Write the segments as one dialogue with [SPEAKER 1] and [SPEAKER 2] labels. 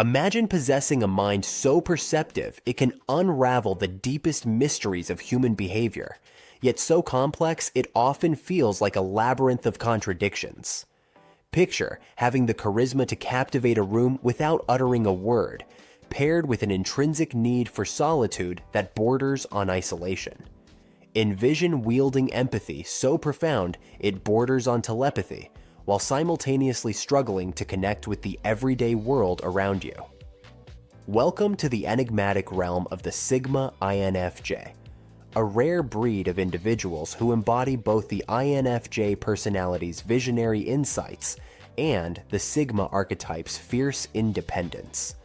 [SPEAKER 1] Imagine possessing a mind so perceptive it can unravel the deepest mysteries of human behavior, yet so complex it often feels like a labyrinth of contradictions. Picture having the charisma to captivate a room without uttering a word, paired with an intrinsic need for solitude that borders on isolation. Envision wielding empathy so profound it borders on telepathy, while simultaneously struggling to connect with the everyday world around you. Welcome to the enigmatic realm of the Sigma INFJ, a rare breed of individuals who embody both the INFJ personality's visionary insights and the Sigma archetype's fierce independence.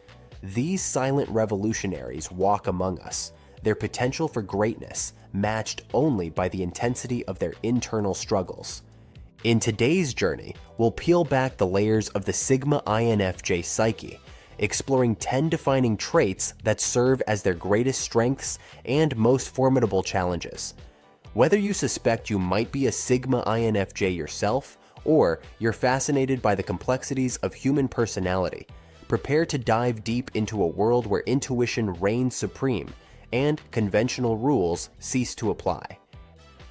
[SPEAKER 1] These silent revolutionaries walk among us, their potential for greatness matched only by the intensity of their internal struggles. In today's journey, we'll peel back the layers of the Sigma INFJ psyche, exploring 10 defining traits that serve as their greatest strengths and most formidable challenges. Whether you suspect you might be a Sigma INFJ yourself, or you're fascinated by the complexities of human personality, prepare to dive deep into a world where intuition reigns supreme and conventional rules cease to apply.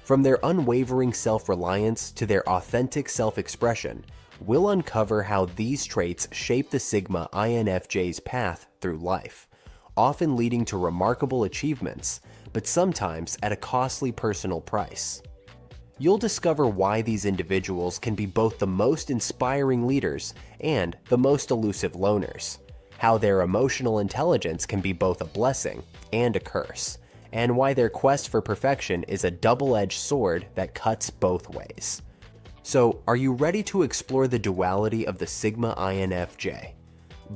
[SPEAKER 1] From their unwavering self-reliance to their authentic self-expression, we'll uncover how these traits shape the Sigma INFJ's path through life, often leading to remarkable achievements, but sometimes at a costly personal price. You'll discover why these individuals can be both the most inspiring leaders and the most elusive loners, how their emotional intelligence can be both a blessing and a curse, and why their quest for perfection is a double-edged sword that cuts both ways. So, are you ready to explore the duality of the Sigma INFJ?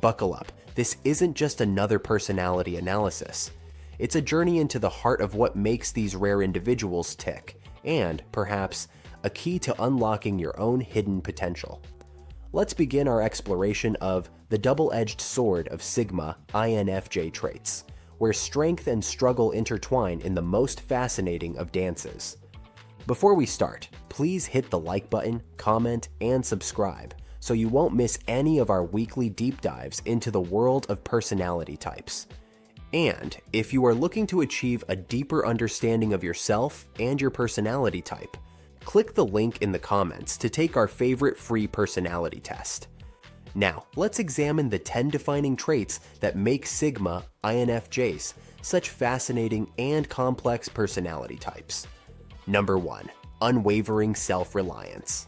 [SPEAKER 1] Buckle up, this isn't just another personality analysis. It's a journey into the heart of what makes these rare individuals tick, and, perhaps, a key to unlocking your own hidden potential. Let's begin our exploration of the double-edged sword of Sigma INFJ traits, where strength and struggle intertwine in the most fascinating of dances. Before we start, please hit the like button, comment, and subscribe so you won't miss any of our weekly deep dives into the world of personality types. And if you are looking to achieve a deeper understanding of yourself and your personality type, click the link in the comments to take our favorite free personality test. Now, let's examine the 10 defining traits that make Sigma INFJs such fascinating and complex personality types. Number 1. Unwavering SelfReliance.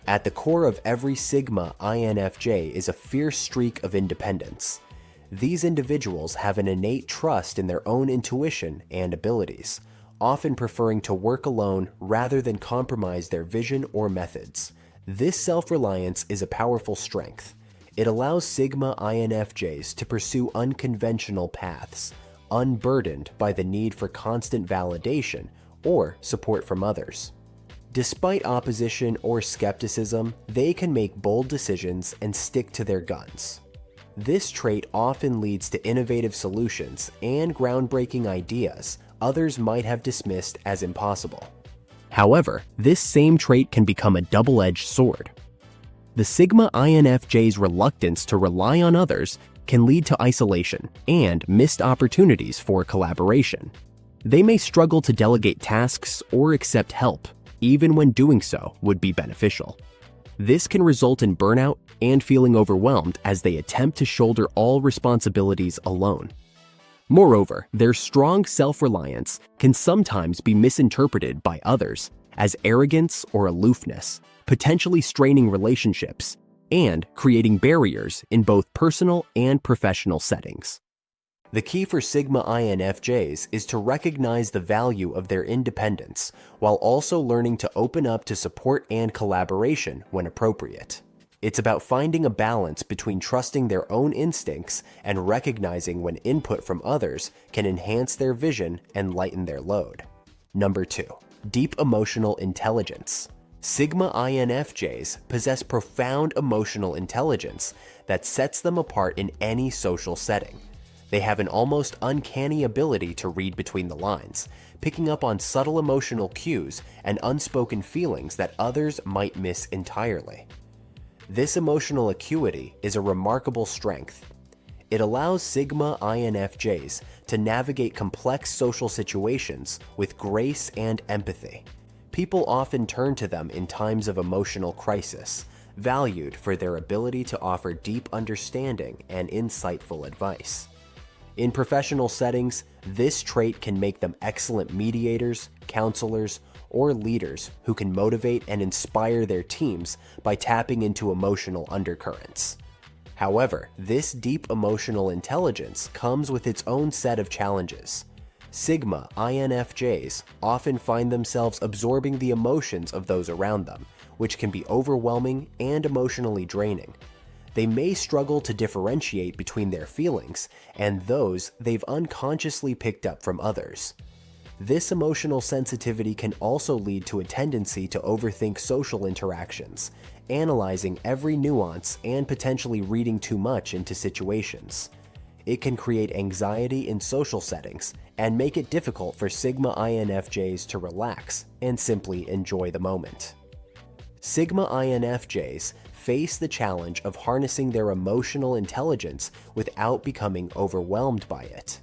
[SPEAKER 1] At the core of every Sigma INFJ is a fierce streak of independence. These individuals have an innate trust in their own intuition and abilities, often preferring to work alone rather than compromise their vision or methods. This self-reliance is a powerful strength. It allows Sigma INFJs to pursue unconventional paths, unburdened by the need for constant validation or support from others. Despite opposition or skepticism, they can make bold decisions and stick to their guns. This trait often leads to innovative solutions and groundbreaking ideas others might have dismissed as impossible. However, this same trait can become a double-edged sword. The Sigma INFJ's reluctance to rely on others can lead to isolation and missed opportunities for collaboration. They may struggle to delegate tasks or accept help, even when doing so would be beneficial. This can result in burnout and feeling overwhelmed as they attempt to shoulder all responsibilities alone. Moreover, their strong self-reliance can sometimes be misinterpreted by others as arrogance or aloofness, potentially straining relationships and creating barriers in both personal and professional settings. The key for Sigma INFJs is to recognize the value of their independence while also learning to open up to support and collaboration when appropriate. It's about finding a balance between trusting their own instincts and recognizing when input from others can enhance their vision and lighten their load. Number 2. Deep emotional intelligence. Sigma INFJs possess profound emotional intelligence that sets them apart in any social setting. They have an almost uncanny ability to read between the lines, picking up on subtle emotional cues and unspoken feelings that others might miss entirely. This emotional acuity is a remarkable strength. It allows Sigma INFJs to navigate complex social situations with grace and empathy. People often turn to them in times of emotional crisis, valued for their ability to offer deep understanding and insightful advice. In professional settings, this trait can make them excellent mediators, counselors, or leaders who can motivate and inspire their teams by tapping into emotional undercurrents. However, this deep emotional intelligence comes with its own set of challenges. Sigma INFJs often find themselves absorbing the emotions of those around them, which can be overwhelming and emotionally draining. They may struggle to differentiate between their feelings and those they've unconsciously picked up from others. This emotional sensitivity can also lead to a tendency to overthink social interactions, analyzing every nuance and potentially reading too much into situations. It can create anxiety in social settings and make it difficult for Sigma INFJs to relax and simply enjoy the moment. Sigma INFJs face the challenge of harnessing their emotional intelligence without becoming overwhelmed by it.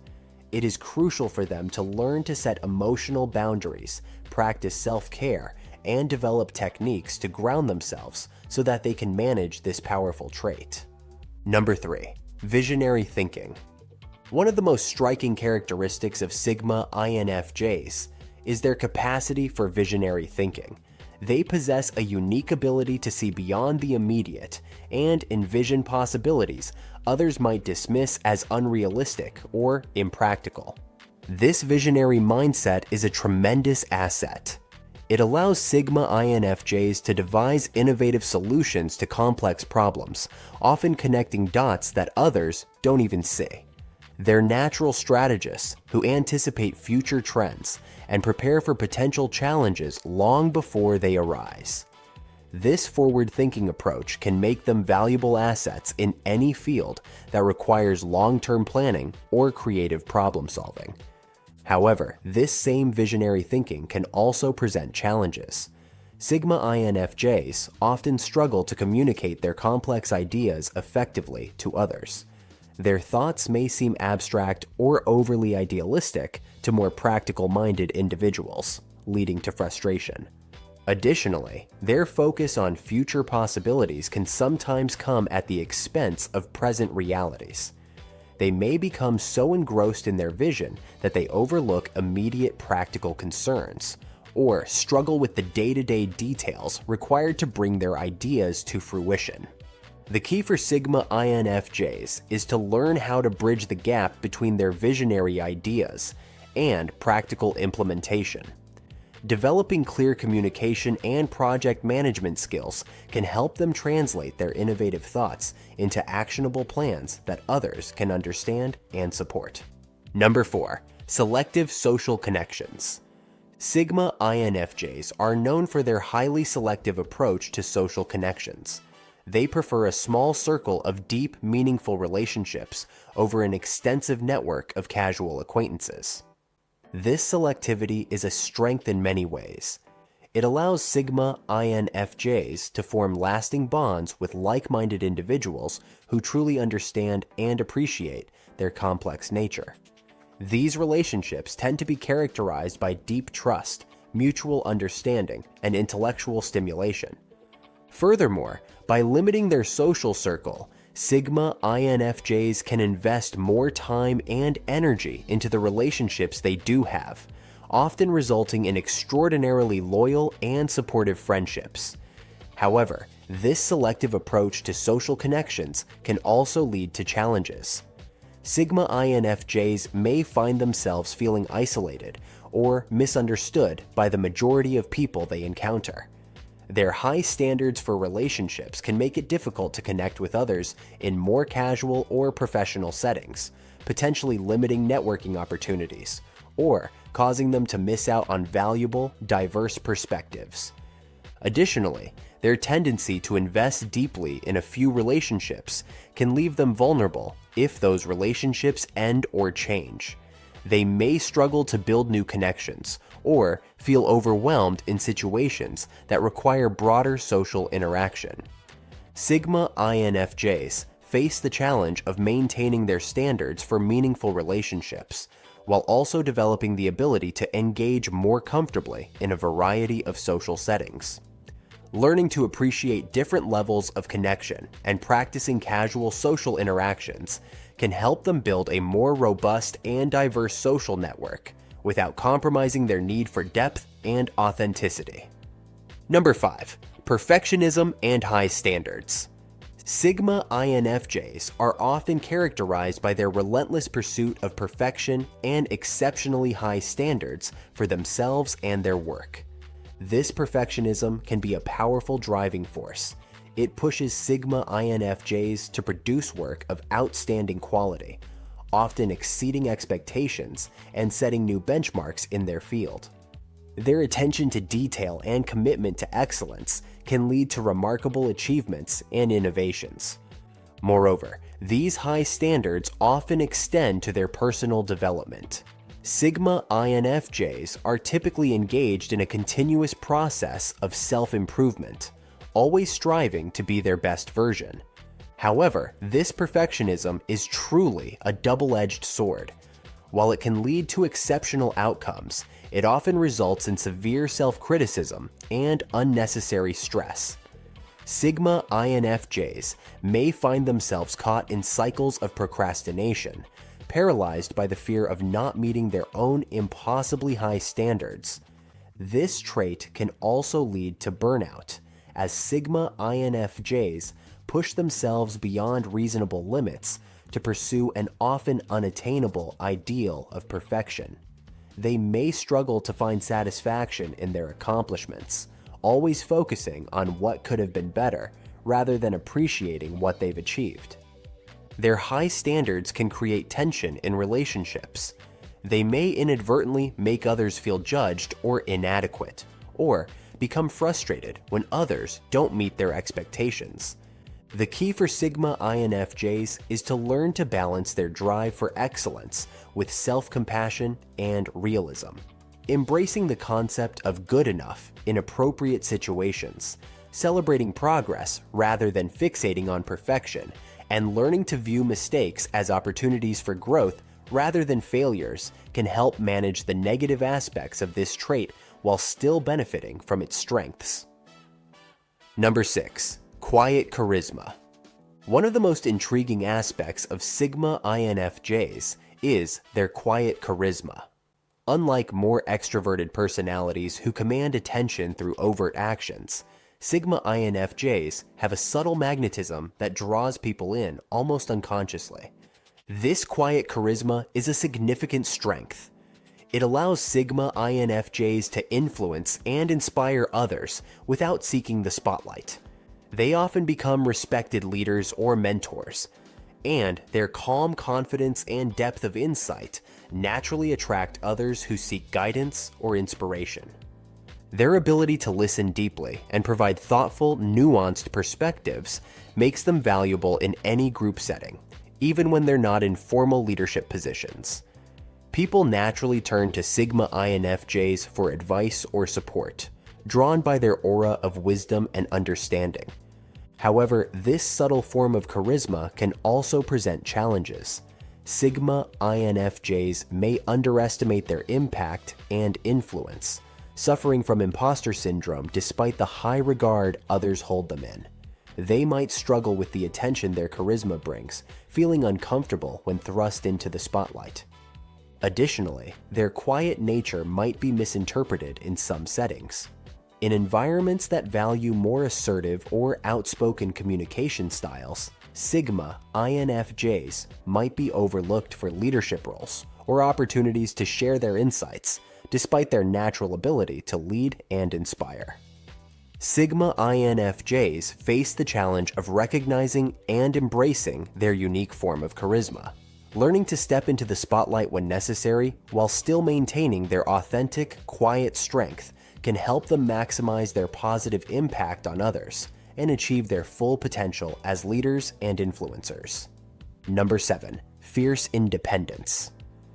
[SPEAKER 1] It is crucial for them to learn to set emotional boundaries, practice self-care, and develop techniques to ground themselves so that they can manage this powerful trait. Number 3. Visionary thinking. One of the most striking characteristics of Sigma INFJs is their capacity for visionary thinking. They possess a unique ability to see beyond the immediate and envision possibilities others might dismiss as unrealistic or impractical. This visionary mindset is a tremendous asset. It allows Sigma INFJs to devise innovative solutions to complex problems, often connecting dots that others don't even see. They're natural strategists who anticipate future trends and prepare for potential challenges long before they arise. This forward-thinking approach can make them valuable assets in any field that requires long-term planning or creative problem-solving. However, this same visionary thinking can also present challenges. Sigma INFJs often struggle to communicate their complex ideas effectively to others. Their thoughts may seem abstract or overly idealistic to more practical-minded individuals, leading to frustration. Additionally, their focus on future possibilities can sometimes come at the expense of present realities. They may become so engrossed in their vision that they overlook immediate practical concerns, or struggle with the day-to-day details required to bring their ideas to fruition. The key for Sigma INFJs is to learn how to bridge the gap between their visionary ideas and practical implementation. Developing clear communication and project management skills can help them translate their innovative thoughts into actionable plans that others can understand and support. Number 4. Selective social connections. Sigma INFJs are known for their highly selective approach to social connections. They prefer a small circle of deep, meaningful relationships over an extensive network of casual acquaintances. This selectivity is a strength in many ways. It allows Sigma INFJs to form lasting bonds with like-minded individuals who truly understand and appreciate their complex nature. These relationships tend to be characterized by deep trust, mutual understanding, and intellectual stimulation. Furthermore, by limiting their social circle, Sigma INFJs can invest more time and energy into the relationships they do have, often resulting in extraordinarily loyal and supportive friendships. However, this selective approach to social connections can also lead to challenges. Sigma INFJs may find themselves feeling isolated or misunderstood by the majority of people they encounter. Their high standards for relationships can make it difficult to connect with others in more casual or professional settings, potentially limiting networking opportunities, or causing them to miss out on valuable, diverse perspectives. Additionally, their tendency to invest deeply in a few relationships can leave them vulnerable if those relationships end or change. They may struggle to build new connections or feel overwhelmed in situations that require broader social interaction. Sigma INFJs face the challenge of maintaining their standards for meaningful relationships, while also developing the ability to engage more comfortably in a variety of social settings. Learning to appreciate different levels of connection and practicing casual social interactions can help them build a more robust and diverse social network without compromising their need for depth and authenticity. Number 5. Perfectionism and high standards. Sigma INFJs are often characterized by their relentless pursuit of perfection and exceptionally high standards for themselves and their work. This perfectionism can be a powerful driving force. It pushes Sigma INFJs to produce work of outstanding quality, often exceeding expectations and setting new benchmarks in their field. Their attention to detail and commitment to excellence can lead to remarkable achievements and innovations. Moreover, these high standards often extend to their personal development. Sigma INFJs are typically engaged in a continuous process of self-improvement, always striving to be their best version. However, this perfectionism is truly a double-edged sword. While it can lead to exceptional outcomes, it often results in severe self-criticism and unnecessary stress. Sigma INFJs may find themselves caught in cycles of procrastination, paralyzed by the fear of not meeting their own impossibly high standards. This trait can also lead to burnout, as Sigma INFJs push themselves beyond reasonable limits to pursue an often unattainable ideal of perfection. They may struggle to find satisfaction in their accomplishments, always focusing on what could have been better rather than appreciating what they've achieved. Their high standards can create tension in relationships. They may inadvertently make others feel judged or inadequate, or become frustrated when others don't meet their expectations. The key for Sigma INFJs is to learn to balance their drive for excellence with self-compassion and realism. Embracing the concept of good enough in appropriate situations, celebrating progress rather than fixating on perfection, and learning to view mistakes as opportunities for growth rather than failures can help manage the negative aspects of this trait while still benefiting from its strengths. Number 6. Quiet charisma. One of the most intriguing aspects of Sigma INFJs is their quiet charisma. Unlike more extroverted personalities who command attention through overt actions, Sigma INFJs have a subtle magnetism that draws people in almost unconsciously. This quiet charisma is a significant strength. It allows Sigma INFJs to influence and inspire others without seeking the spotlight. They often become respected leaders or mentors, and their calm confidence and depth of insight naturally attract others who seek guidance or inspiration. Their ability to listen deeply and provide thoughtful, nuanced perspectives makes them valuable in any group setting, even when they're not in formal leadership positions. People naturally turn to Sigma INFJs for advice or support, drawn by their aura of wisdom and understanding. However, this subtle form of charisma can also present challenges. Sigma INFJs may underestimate their impact and influence, suffering from imposter syndrome despite the high regard others hold them in. They might struggle with the attention their charisma brings, feeling uncomfortable when thrust into the spotlight. Additionally, their quiet nature might be misinterpreted in some settings. In environments that value more assertive or outspoken communication styles, Sigma INFJs might be overlooked for leadership roles or opportunities to share their insights, despite their natural ability to lead and inspire. Sigma INFJs face the challenge of recognizing and embracing their unique form of charisma, learning to step into the spotlight when necessary while still maintaining their authentic, quiet strength can help them maximize their positive impact on others and achieve their full potential as leaders and influencers. Number 7. Fierce independence.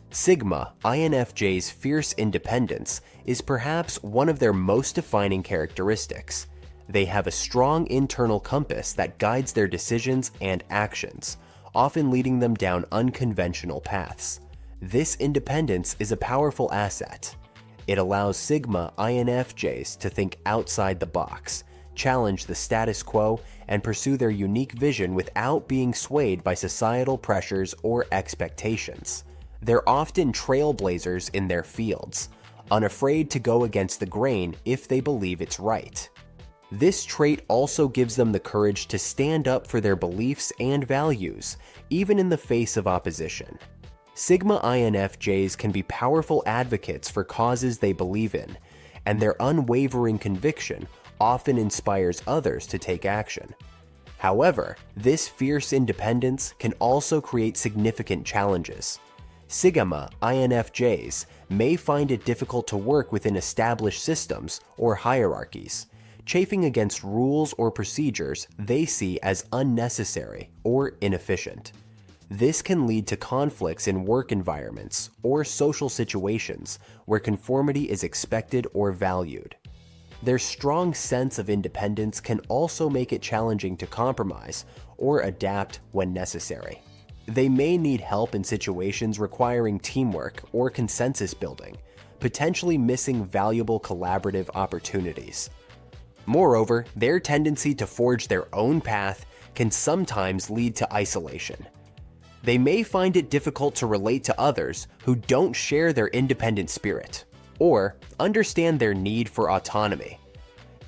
[SPEAKER 1] Sigma INFJ's fierce independence is perhaps one of their most defining characteristics. They have a strong internal compass that guides their decisions and actions, often leading them down unconventional paths. This independence is a powerful asset. It allows Sigma INFJs to think outside the box, challenge the status quo, and pursue their unique vision without being swayed by societal pressures or expectations. They're often trailblazers in their fields, unafraid to go against the grain if they believe it's right. This trait also gives them the courage to stand up for their beliefs and values, even in the face of opposition. Sigma INFJs can be powerful advocates for causes they believe in, and their unwavering conviction often inspires others to take action. However, this fierce independence can also create significant challenges. Sigma INFJs may find it difficult to work within established systems or hierarchies, chafing against rules or procedures they see as unnecessary or inefficient. This can lead to conflicts in work environments or social situations where conformity is expected or valued. Their strong sense of independence can also make it challenging to compromise or adapt when necessary. They may need help in situations requiring teamwork or consensus building, potentially missing valuable collaborative opportunities. Moreover, their tendency to forge their own path can sometimes lead to isolation. They may find it difficult to relate to others who don't share their independent spirit or understand their need for autonomy.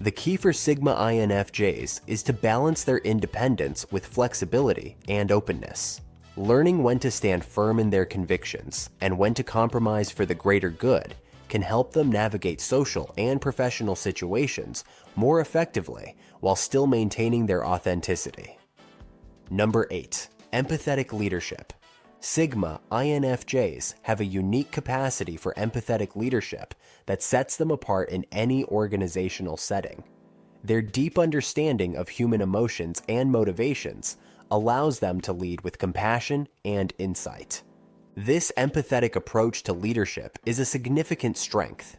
[SPEAKER 1] The key for Sigma INFJs is to balance their independence with flexibility and openness. Learning when to stand firm in their convictions and when to compromise for the greater good can help them navigate social and professional situations more effectively while still maintaining their authenticity. Number 8. Empathetic Leadership. Sigma INFJs have a unique capacity for empathetic leadership that sets them apart in any organizational setting. Their deep understanding of human emotions and motivations allows them to lead with compassion and insight. This empathetic approach to leadership is a significant strength.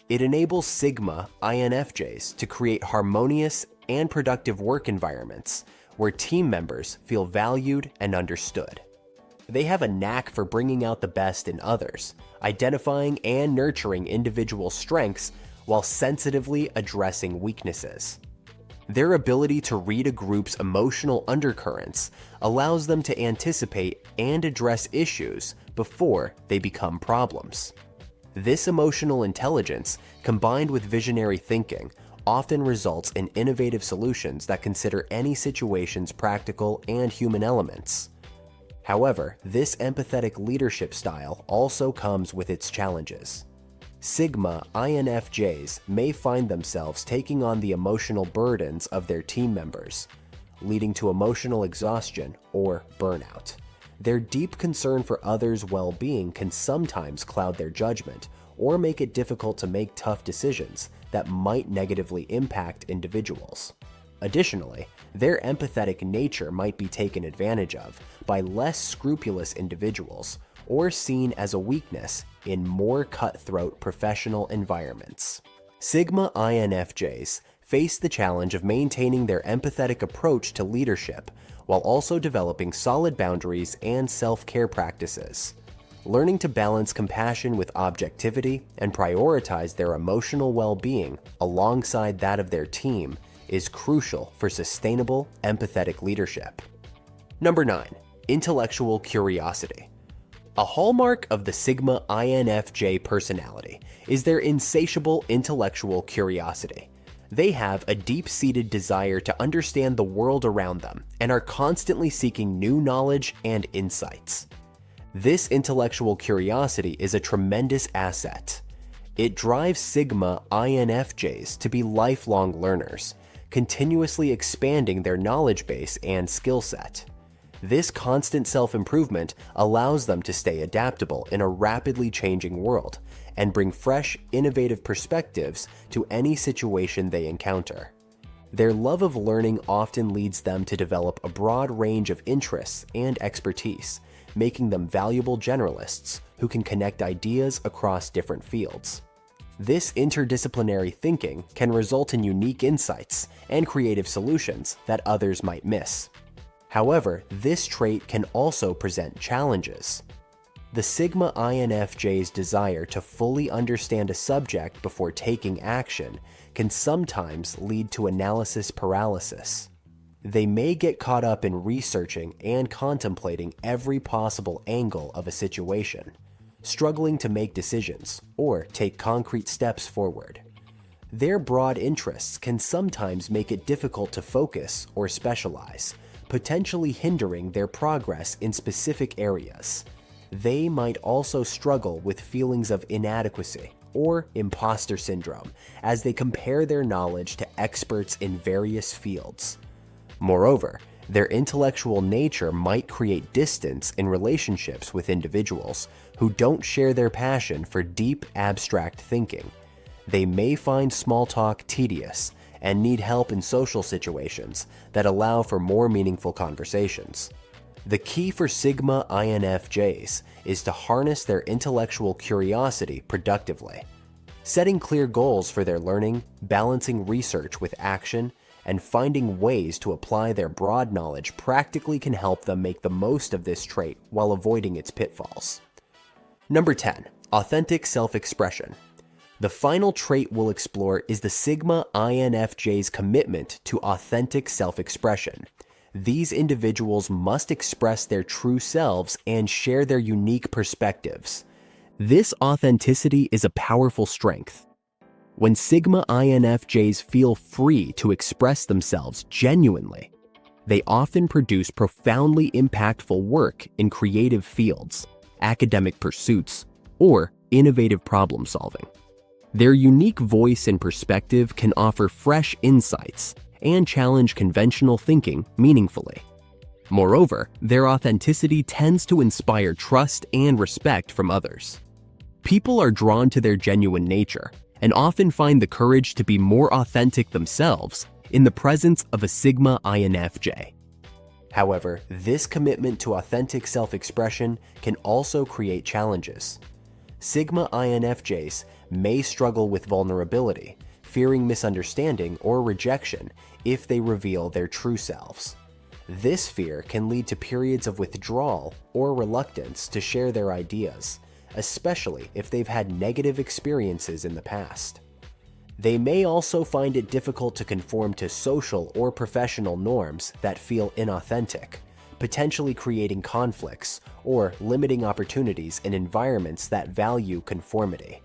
[SPEAKER 1] It enables Sigma INFJs to create harmonious and productive work environments where team members feel valued and understood. They have a knack for bringing out the best in others, identifying and nurturing individual strengths while sensitively addressing weaknesses. Their ability to read a group's emotional undercurrents allows them to anticipate and address issues before they become problems. This emotional intelligence, combined with visionary thinking, often results in innovative solutions that consider any situation's practical and human elements. However, this empathetic leadership style also comes with its challenges. Sigma INFJs may find themselves taking on the emotional burdens of their team members, leading to emotional exhaustion or burnout. Their deep concern for others' well-being can sometimes cloud their judgment or make it difficult to make tough decisions that might negatively impact individuals. Additionally, their empathetic nature might be taken advantage of by less scrupulous individuals or seen as a weakness in more cutthroat professional environments. Sigma INFJs face the challenge of maintaining their empathetic approach to leadership while also developing solid boundaries and self-care practices. Learning to balance compassion with objectivity and prioritize their emotional well-being alongside that of their team is crucial for sustainable empathetic leadership. Number 9. Intellectual Curiosity. A hallmark of the Sigma INFJ personality is their insatiable intellectual curiosity. They have a deep-seated desire to understand the world around them and are constantly seeking new knowledge and insights. This intellectual curiosity is a tremendous asset. It drives Sigma INFJs to be lifelong learners, continuously expanding their knowledge base and skill set. This constant self-improvement allows them to stay adaptable in a rapidly changing world and bring fresh, innovative perspectives to any situation they encounter. Their love of learning often leads them to develop a broad range of interests and expertise, making them valuable generalists who can connect ideas across different fields. This interdisciplinary thinking can result in unique insights and creative solutions that others might miss. However, this trait can also present challenges. The Sigma INFJ's desire to fully understand a subject before taking action can sometimes lead to analysis paralysis. They may get caught up in researching and contemplating every possible angle of a situation, struggling to make decisions or take concrete steps forward. Their broad interests can sometimes make it difficult to focus or specialize, potentially hindering their progress in specific areas. They might also struggle with feelings of inadequacy or imposter syndrome as they compare their knowledge to experts in various fields. Moreover, their intellectual nature might create distance in relationships with individuals who don't share their passion for deep, abstract thinking. They may find small talk tedious and need help in social situations that allow for more meaningful conversations. The key for Sigma INFJs is to harness their intellectual curiosity productively. Setting clear goals for their learning, balancing research with action, and finding ways to apply their broad knowledge practically can help them make the most of this trait while avoiding its pitfalls. Number 10. Authentic self-expression. The final trait we'll explore is the Sigma INFJ's commitment to authentic self-expression. These individuals must express their true selves and share their unique perspectives. This authenticity is a powerful strength. When Sigma INFJs feel free to express themselves genuinely, they often produce profoundly impactful work in creative fields, academic pursuits, or innovative problem solving. Their unique voice and perspective can offer fresh insights and challenge conventional thinking meaningfully. Moreover, their authenticity tends to inspire trust and respect from others. People are drawn to their genuine nature and often find the courage to be more authentic themselves in the presence of a Sigma INFJ. However, this commitment to authentic self-expression can also create challenges. Sigma INFJs may struggle with vulnerability, fearing misunderstanding or rejection if they reveal their true selves. This fear can lead to periods of withdrawal or reluctance to share their ideas, especially if they've had negative experiences in the past. They may also find it difficult to conform to social or professional norms that feel inauthentic, potentially creating conflicts or limiting opportunities in environments that value conformity.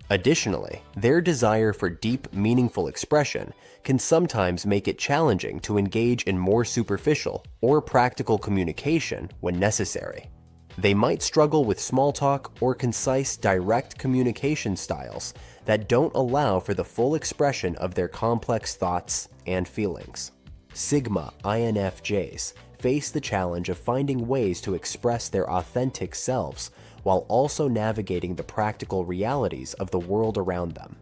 [SPEAKER 1] Additionally, their desire for deep, meaningful expression can sometimes make it challenging to engage in more superficial or practical communication when necessary. They might struggle with small talk or concise, direct communication styles that don't allow for the full expression of their complex thoughts and feelings. Sigma INFJs face the challenge of finding ways to express their authentic selves while also navigating the practical realities of the world around them.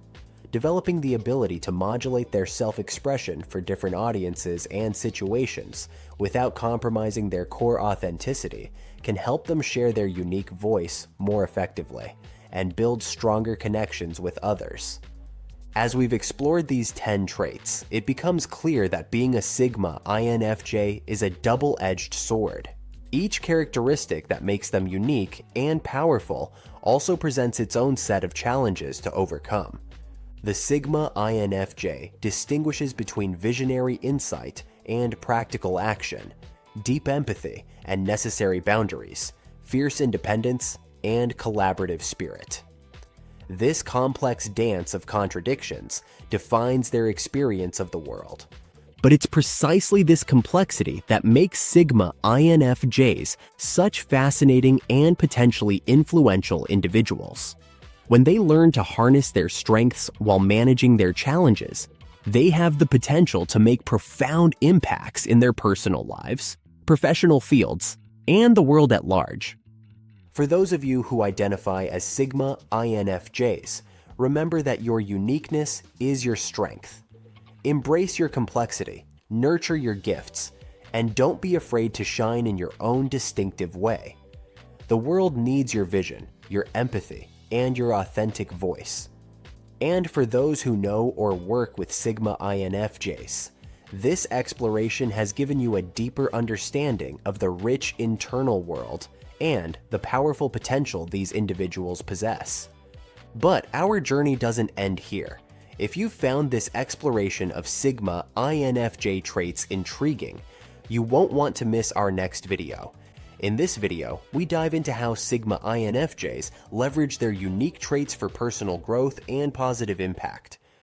[SPEAKER 1] Developing the ability to modulate their self-expression for different audiences and situations without compromising their core authenticity can help them share their unique voice more effectively and build stronger connections with others. As we've explored these 10 traits, it becomes clear that being a Sigma INFJ is a double-edged sword. Each characteristic that makes them unique and powerful also presents its own set of challenges to overcome. The Sigma INFJ distinguishes between visionary insight and practical action, deep empathy and necessary boundaries, fierce independence, and collaborative spirit. This complex dance of contradictions defines their experience of the world. But it's precisely this complexity that makes Sigma INFJs such fascinating and potentially influential individuals. When they learn to harness their strengths while managing their challenges, they have the potential to make profound impacts in their personal lives, professional fields, and the world at large. For those of you who identify as Sigma INFJs, remember that your uniqueness is your strength. Embrace your complexity, nurture your gifts, and don't be afraid to shine in your own distinctive way. The world needs your vision, your empathy, and your authentic voice. And for those who know or work with Sigma INFJs, this exploration has given you a deeper understanding of the rich internal world and the powerful potential these individuals possess. But our journey doesn't end here. If you found this exploration of Sigma INFJ traits intriguing, you won't want to miss our next video. In this video, we dive into how Sigma INFJs leverage their unique traits for personal growth and positive impact.